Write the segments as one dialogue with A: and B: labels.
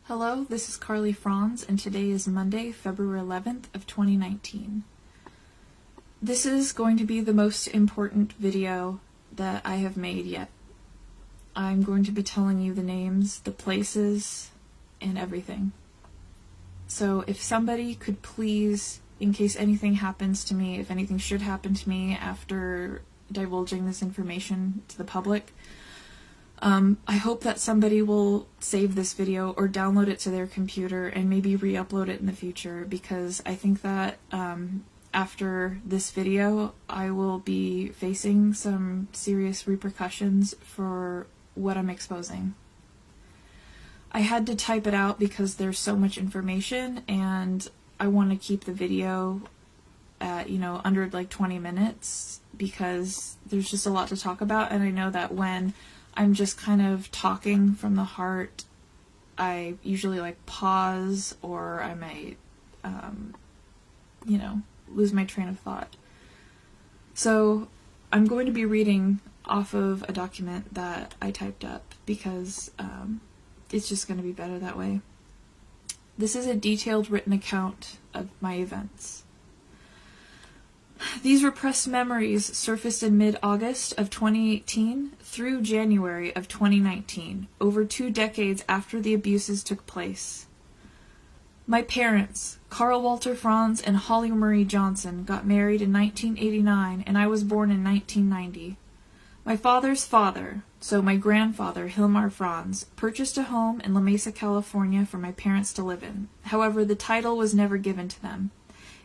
A: Hello, this is Carly Franz, and today is Monday, February 11th of 2019. This is going to be the most important video that I have made yet. I'm going to be telling you the names, the places, and everything. So if somebody could please, in case anything happens to me, if anything should happen to me after divulging this information to the public, I hope that somebody will save this video or download it to their computer and maybe re-upload it in the future, because I think that after this video I will be facing some serious repercussions for what I'm exposing. I had to type it out because there's so much information and I want to keep the video at, under like 20 minutes because there's just a lot to talk about, and I know that when I'm just kind of talking from the heart, I usually pause, or I might, lose my train of thought. So I'm going to be reading off of a document that I typed up because it's just going to be better that way. This is a detailed written account of my events. These repressed memories surfaced in mid-August of 2018 through January of 2019, over 2 decades after the abuses took place. My parents, Carl Walter Franz and Holly Marie Johnson, got married in 1989, and I was born in 1990. My father's father, so my grandfather, Hilmar Franz, purchased a home in La Mesa, California for my parents to live in. However, the title was never given to them.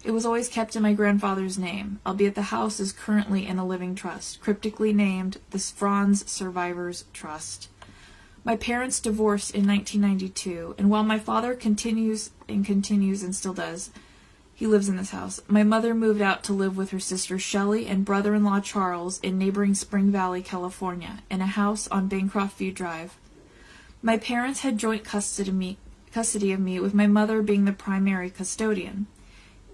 A: It was always kept in my grandfather's name, albeit the house is currently in a living trust, cryptically named the Franz Survivors Trust. My parents divorced in 1992, and while my father continues and still does, he lives in this house, my mother moved out to live with her sister Shelley and brother-in-law Charles in neighboring Spring Valley, California, in a house on Bancroft View Drive. My parents had joint custody of me, with my mother being the primary custodian.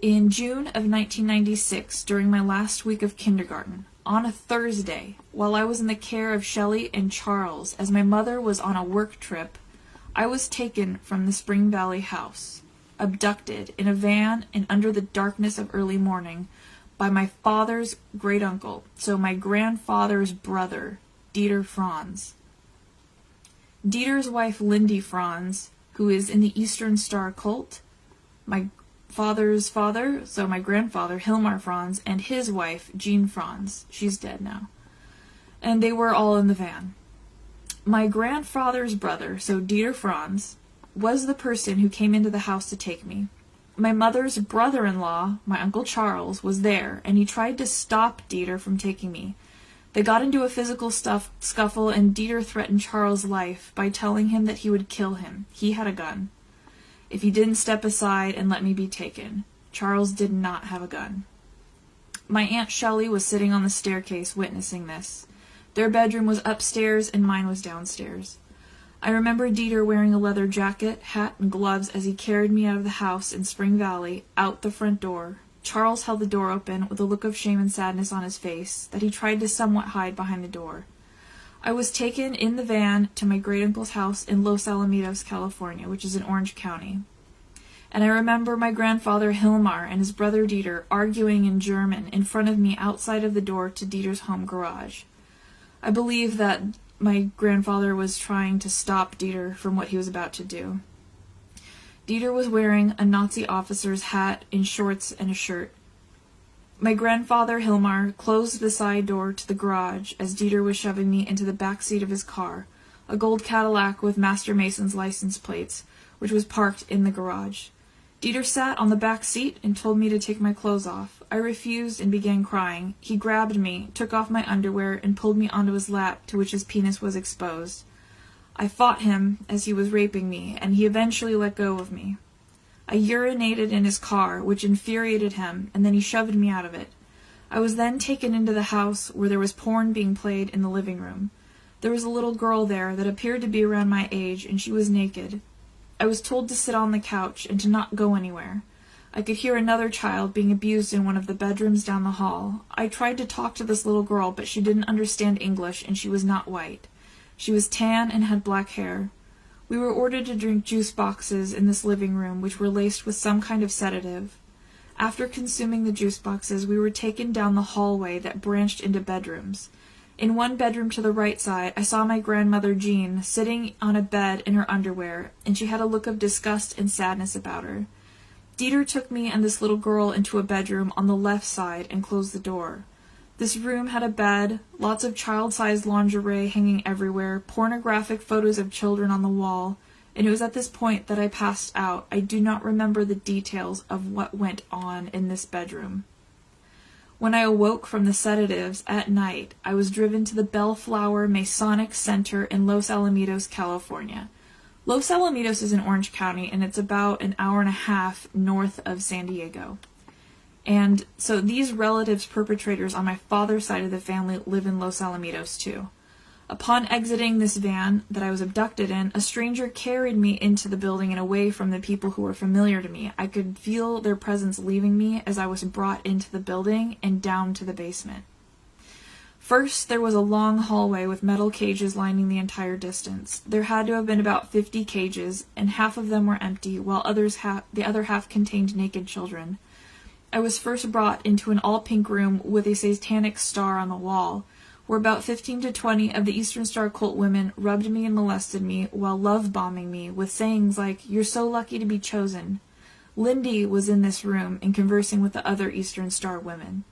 A: In June of 1996, during my last week of kindergarten, on a Thursday, while I was in the care of Shelley and Charles, as my mother was on a work trip, I was taken from the Spring Valley house, abducted in a van and under the darkness of early morning by my father's great-uncle, so my grandfather's brother, Dieter Franz. Dieter's wife, Lindy Franz, who is in the Eastern Star cult, my father's father, so my grandfather, Hilmar Franz, and his wife, Jean Franz. She's dead now. And they were all in the van. My grandfather's brother, so Dieter Franz, was the person who came into the house to take me. My mother's brother-in-law, my Uncle Charles, was there, and he tried to stop Dieter from taking me. They got into a physical scuffle, and Dieter threatened Charles' life by telling him that he would kill him. He had a gun if he didn't step aside and let me be taken. Charles did not have a gun. My Aunt Shelley was sitting on the staircase witnessing this. Their bedroom was upstairs and mine was downstairs. I remember Dieter wearing a leather jacket, hat, and gloves as he carried me out of the house in Spring Valley, out the front door. Charles held the door open with a look of shame and sadness on his face that he tried to somewhat hide behind the door. I was taken in the van to my great-uncle's house in Los Alamitos, California, which is in Orange County. And I remember my grandfather Hilmar and his brother Dieter arguing in German in front of me outside of the door to Dieter's home garage. I believe that my grandfather was trying to stop Dieter from what he was about to do. Dieter was wearing a Nazi officer's hat and shorts and a shirt. My grandfather, Hilmar, closed the side door to the garage as Dieter was shoving me into the back seat of his car, a gold Cadillac with Master Mason's license plates, which was parked in the garage. Dieter sat on the back seat and told me to take my clothes off. I refused and began crying. He grabbed me, took off my underwear, and pulled me onto his lap, to which his penis was exposed. I fought him as he was raping me, and he eventually let go of me. I urinated in his car, which infuriated him, and then he shoved me out of it. I was then taken into the house where there was porn being played in the living room. There was a little girl there that appeared to be around my age, and she was naked. I was told to sit on the couch and to not go anywhere. I could hear another child being abused in one of the bedrooms down the hall. I tried to talk to this little girl, but she didn't understand English, and she was not white. She was tan and had black hair. We were ordered to drink juice boxes in this living room, which were laced with some kind of sedative. After consuming the juice boxes, we were taken down the hallway that branched into bedrooms. In one bedroom to the right side, I saw my grandmother Jean sitting on a bed in her underwear, and she had a look of disgust and sadness about her. Dieter took me and this little girl into a bedroom on the left side and closed the door. This room had a bed, lots of child-sized lingerie hanging everywhere, pornographic photos of children on the wall, and it was at this point that I passed out. I do not remember the details of what went on in this bedroom. When I awoke from the sedatives at night, I was driven to the Bellflower Masonic Center in Los Alamitos, California. Los Alamitos is in Orange County, and it's about an hour and a half north of San Diego. And so these relatives perpetrators on my father's side of the family live in Los Alamitos too. Upon exiting this van that I was abducted in, a stranger carried me into the building and away from the people who were familiar to me. I could feel their presence leaving me as I was brought into the building and down to the basement. First, there was a long hallway with metal cages lining the entire distance. There had to have been about 50 cages, and half of them were empty, while the other half contained naked children. I was first brought into an all-pink room with a satanic star on the wall, where about 15 to 20 of the Eastern Star cult women rubbed me and molested me while love-bombing me with sayings like, "You're so lucky to be chosen." Lindy was in this room and conversing with the other Eastern Star women.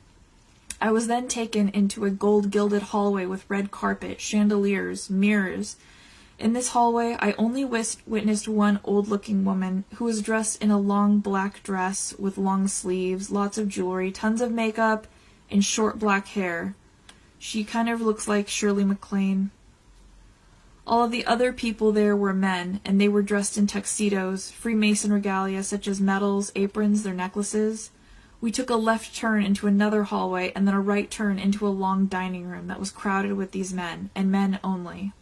A: I was then taken into a gold-gilded hallway with red carpet, chandeliers, mirrors. In this hallway, I only witnessed one old-looking woman who was dressed in a long black dress with long sleeves, lots of jewelry, tons of makeup, and short black hair. She kind of looks like Shirley MacLaine. All of the other people there were men, and they were dressed in tuxedos, Freemason regalia such as medals, aprons, their necklaces. We took a left turn into another hallway and then a right turn into a long dining room that was crowded with these men, and men only.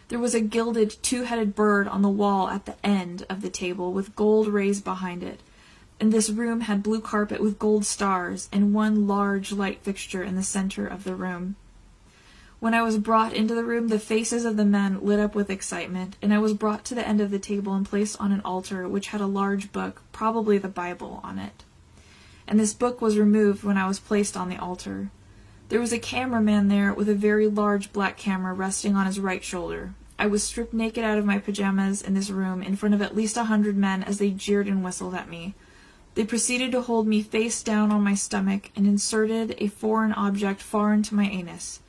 A: There was a gilded two-headed bird on the wall at the end of the table with gold rays behind it, and this room had blue carpet with gold stars and one large light fixture in the center of the room. When I was brought into the room, the faces of the men lit up with excitement, and I was brought to the end of the table and placed on an altar which had a large book, probably the Bible, on it. And this book was removed when I was placed on the altar. There was a cameraman there with a very large black camera resting on his right shoulder. I was stripped naked out of my pajamas in this room in front of at least 100 men as they jeered and whistled at me. They proceeded to hold me face down on my stomach and inserted a foreign object far into my anus.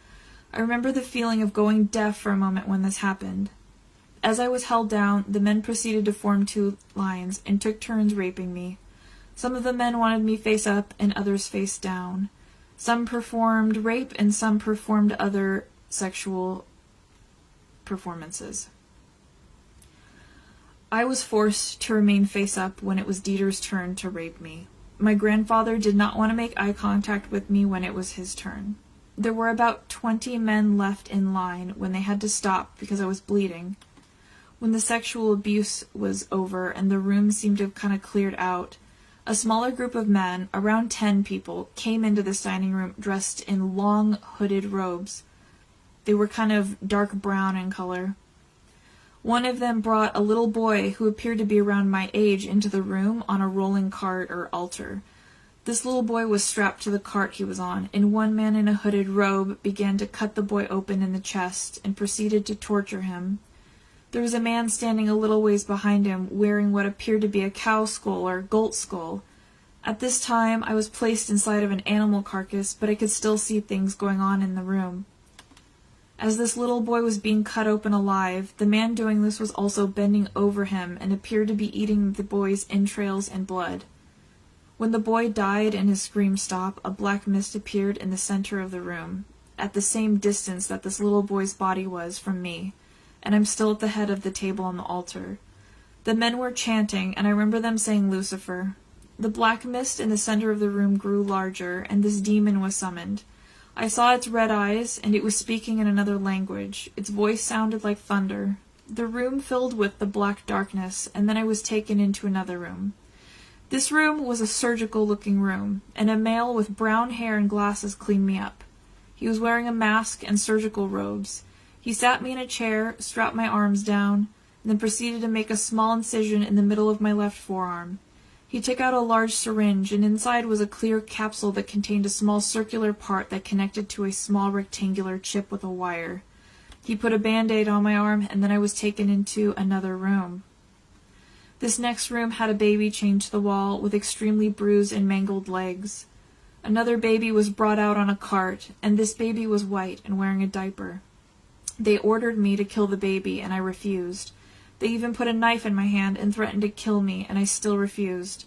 A: I remember the feeling of going deaf for a moment when this happened. As I was held down, the men proceeded to form two lines and took turns raping me. Some of the men wanted me face up and others face down. Some performed rape and some performed other sexual performances. I was forced to remain face up when it was Dieter's turn to rape me. My grandfather did not want to make eye contact with me when it was his turn. There were about 20 men left in line when they had to stop because I was bleeding. When the sexual abuse was over and the room seemed to have kind of cleared out, a smaller group of men, around 10 people, came into this dining room dressed in long hooded robes. They were kind of dark brown in color. One of them brought a little boy who appeared to be around my age into the room on a rolling cart or altar. This little boy was strapped to the cart he was on, and one man in a hooded robe began to cut the boy open in the chest and proceeded to torture him. There was a man standing a little ways behind him, wearing what appeared to be a cow skull or goat skull. At this time, I was placed inside of an animal carcass, but I could still see things going on in the room. As this little boy was being cut open alive, the man doing this was also bending over him and appeared to be eating the boy's entrails and blood. When the boy died and his scream stopped, a black mist appeared in the center of the room, at the same distance that this little boy's body was from me, and I'm still at the head of the table on the altar. The men were chanting, and I remember them saying Lucifer. The black mist in the center of the room grew larger, and this demon was summoned. I saw its red eyes, and it was speaking in another language. Its voice sounded like thunder. The room filled with the black darkness, and then I was taken into another room. This room was a surgical-looking room, and a male with brown hair and glasses cleaned me up. He was wearing a mask and surgical robes. He sat me in a chair, strapped my arms down, then proceeded to make a small incision in the middle of my left forearm. He took out a large syringe, and inside was a clear capsule that contained a small circular part that connected to a small rectangular chip with a wire. He put a Band-Aid on my arm, and then I was taken into another room. This next room had a baby chained to the wall with extremely bruised and mangled legs. Another baby was brought out on a cart, and this baby was white and wearing a diaper. They ordered me to kill the baby, and I refused. They even put a knife in my hand and threatened to kill me, and I still refused.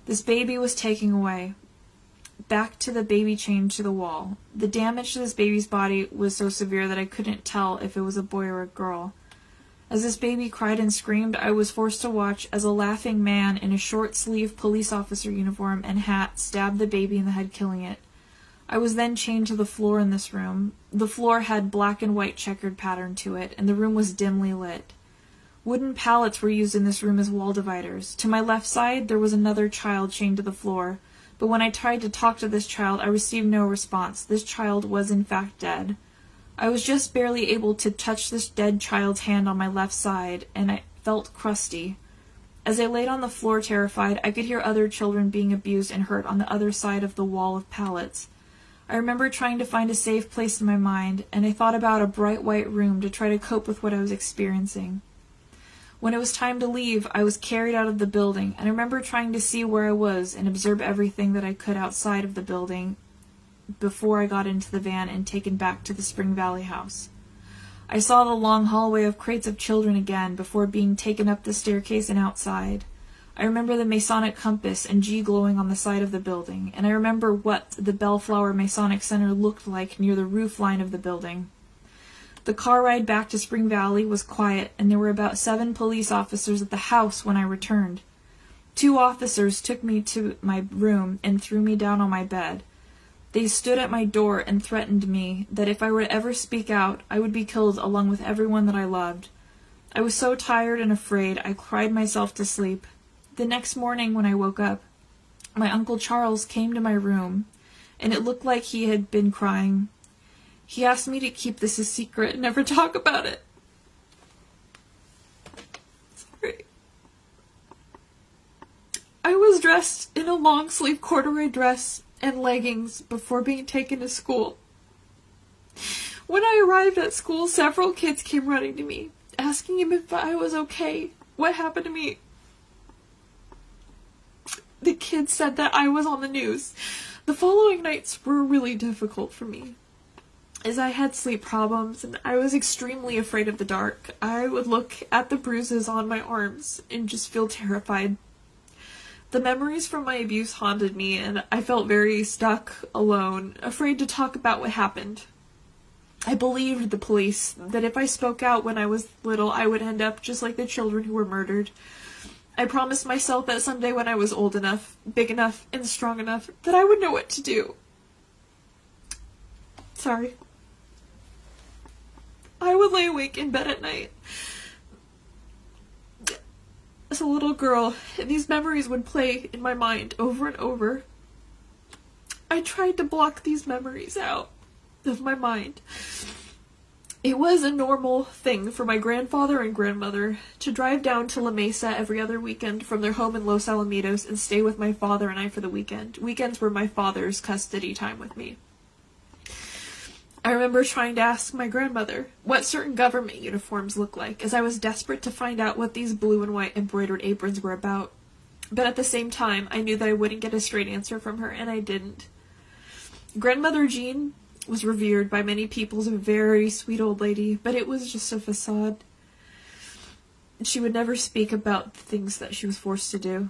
A: This baby was taken away, back to the baby chained to the wall. The damage to this baby's body was so severe that I couldn't tell if it was a boy or a girl. As this baby cried and screamed, I was forced to watch as a laughing man in a short-sleeved police officer uniform and hat stabbed the baby in the head, killing it. I was then chained to the floor in this room. The floor had black and white checkered pattern to it, and the room was dimly lit. Wooden pallets were used in this room as wall dividers. To my left side, there was another child chained to the floor, but when I tried to talk to this child, I received no response. This child was in fact dead. I was just barely able to touch this dead child's hand on my left side, and I felt crusty. As I laid on the floor terrified, I could hear other children being abused and hurt on the other side of the wall of pallets. I remember trying to find a safe place in my mind, and I thought about a bright white room to try to cope with what I was experiencing. When it was time to leave, I was carried out of the building, and I remember trying to see where I was and observe everything that I could outside of the building before I got into the van and taken back to the Spring Valley house. I saw the long hallway of crates of children again before being taken up the staircase and outside. I remember the Masonic compass and G glowing on the side of the building, and I remember what the Bellflower Masonic Center looked like near the roof line of the building. The car ride back to Spring Valley was quiet, and there were about 7 police officers at the house when I returned. 2 officers took me to my room and threw me down on my bed. They stood at my door and threatened me that if I were to ever speak out, I would be killed along with everyone that I loved. I was so tired and afraid, I cried myself to sleep. The next morning when I woke up, my Uncle Charles came to my room, and it looked like he had been crying. He asked me to keep this a secret and never talk about it. Sorry. I was dressed in a long-sleeve corduroy dress and leggings before being taken to school. When I arrived at school, several kids came running to me, asking him if I was okay. What happened to me? The kids said that I was on the news. The following nights were really difficult for me, as I had sleep problems and I was extremely afraid of the dark. I would look at the bruises on my arms and just feel terrified. The memories from my abuse haunted me, and I felt very stuck, alone, afraid to talk about what happened. I believed the police that if I spoke out when I was little, I would end up just like the children who were murdered. I promised myself that someday when I was old enough, big enough, and strong enough, that I would know what to do. Sorry. I would lay awake in bed at night as a little girl, and these memories would play in my mind over and over. I tried to block these memories out of my mind. It was a normal thing for my grandfather and grandmother to drive down to La Mesa every other weekend from their home in Los Alamitos and stay with my father and I for the weekend. Weekends were my father's custody time with me. I remember trying to ask my grandmother what certain government uniforms looked like, as I was desperate to find out what these blue and white embroidered aprons were about. But at the same time, I knew that I wouldn't get a straight answer from her, and I didn't. Grandmother Jean was revered by many people as a very sweet old lady, but it was just a facade. She would never speak about the things that she was forced to do.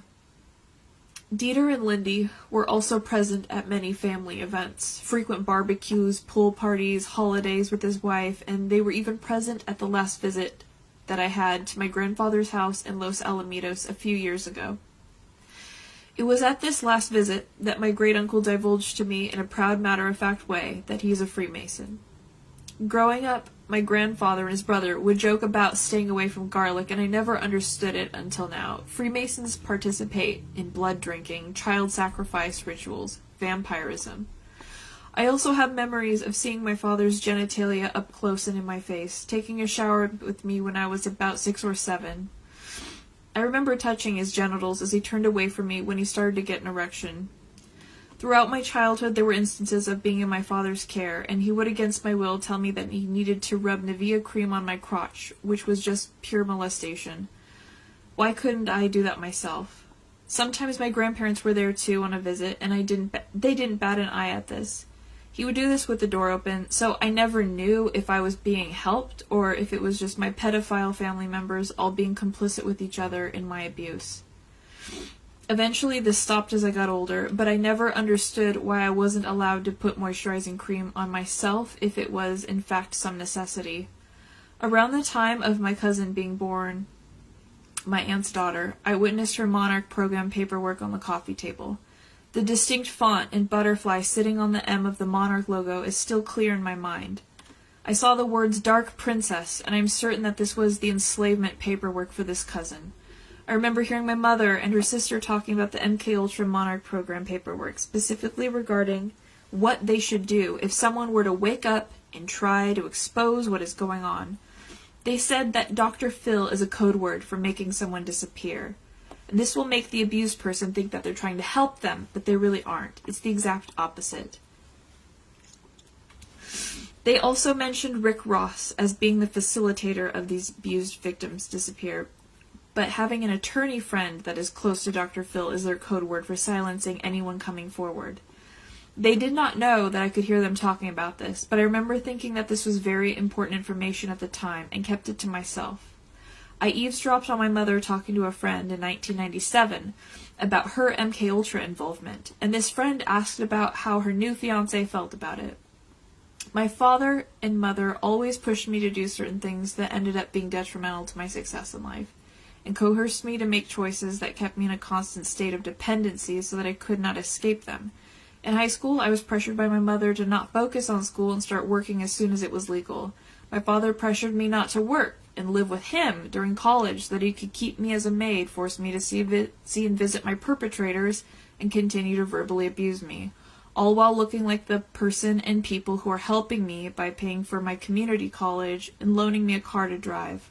A: Dieter and Lindy were also present at many family events, frequent barbecues, pool parties, holidays with his wife, and they were even present at the last visit that I had to my grandfather's house in Los Alamitos a few years ago. It was at this last visit that my great-uncle divulged to me in a proud matter-of-fact way that he is a Freemason. Growing up, my grandfather and his brother would joke about staying away from garlic, and I never understood it until now. Freemasons participate in blood drinking, child sacrifice rituals, vampirism. I also have memories of seeing my father's genitalia up close and in my face, taking a shower with me when I was about 6 or 7. I remember touching his genitals as he turned away from me when he started to get an erection. Throughout my childhood, there were instances of being in my father's care, and he would against my will tell me that he needed to rub Nivea cream on my crotch, which was just pure molestation. Why couldn't I do that myself? Sometimes my grandparents were there too on a visit, and they didn't bat an eye at this. He would do this with the door open, so I never knew if I was being helped or if it was just my pedophile family members all being complicit with each other in my abuse. Eventually, this stopped as I got older, but I never understood why I wasn't allowed to put moisturizing cream on myself if it was, in fact, some necessity. Around the time of my cousin being born, my aunt's daughter, I witnessed her Monarch program paperwork on the coffee table. The distinct font and butterfly sitting on the M of the Monarch logo is still clear in my mind. I saw the words Dark Princess, and I'm certain that this was the enslavement paperwork for this cousin. I remember hearing my mother and her sister talking about the MKUltra Monarch program paperwork, specifically regarding what they should do if someone were to wake up and try to expose what is going on. They said that Dr. Phil is a code word for making someone disappear. And this will make the abused person think that they're trying to help them, but they really aren't. It's the exact opposite. They also mentioned Rick Ross as being the facilitator of these abused victims disappear, but having an attorney friend that is close to Dr. Phil is their code word for silencing anyone coming forward. They did not know that I could hear them talking about this, but I remember thinking that this was very important information at the time and kept it to myself. I eavesdropped on my mother talking to a friend in 1997 about her MKUltra involvement, and this friend asked about how her new fiancé felt about it. My father and mother always pushed me to do certain things that ended up being detrimental to my success in life, and coerced me to make choices that kept me in a constant state of dependency so that I could not escape them. In high school, I was pressured by my mother to not focus on school and start working as soon as it was legal. My father pressured me not to work and live with him during college so that he could keep me as a maid, forced me to see and visit my perpetrators, and continue to verbally abuse me, all while looking like the person and people who are helping me by paying for my community college and loaning me a car to drive.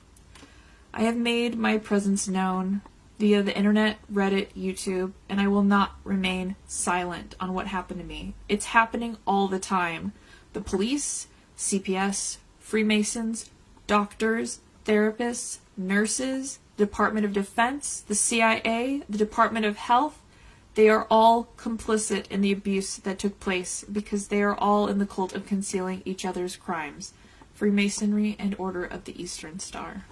A: I have made my presence known via the internet, Reddit, YouTube, and I will not remain silent on what happened to me. It's happening all the time. The police, CPS, Freemasons, doctors, therapists, nurses, Department of Defense, the CIA, the Department of Health, they are all complicit in the abuse that took place because they are all in the cult of concealing each other's crimes. Freemasonry and Order of the Eastern Star.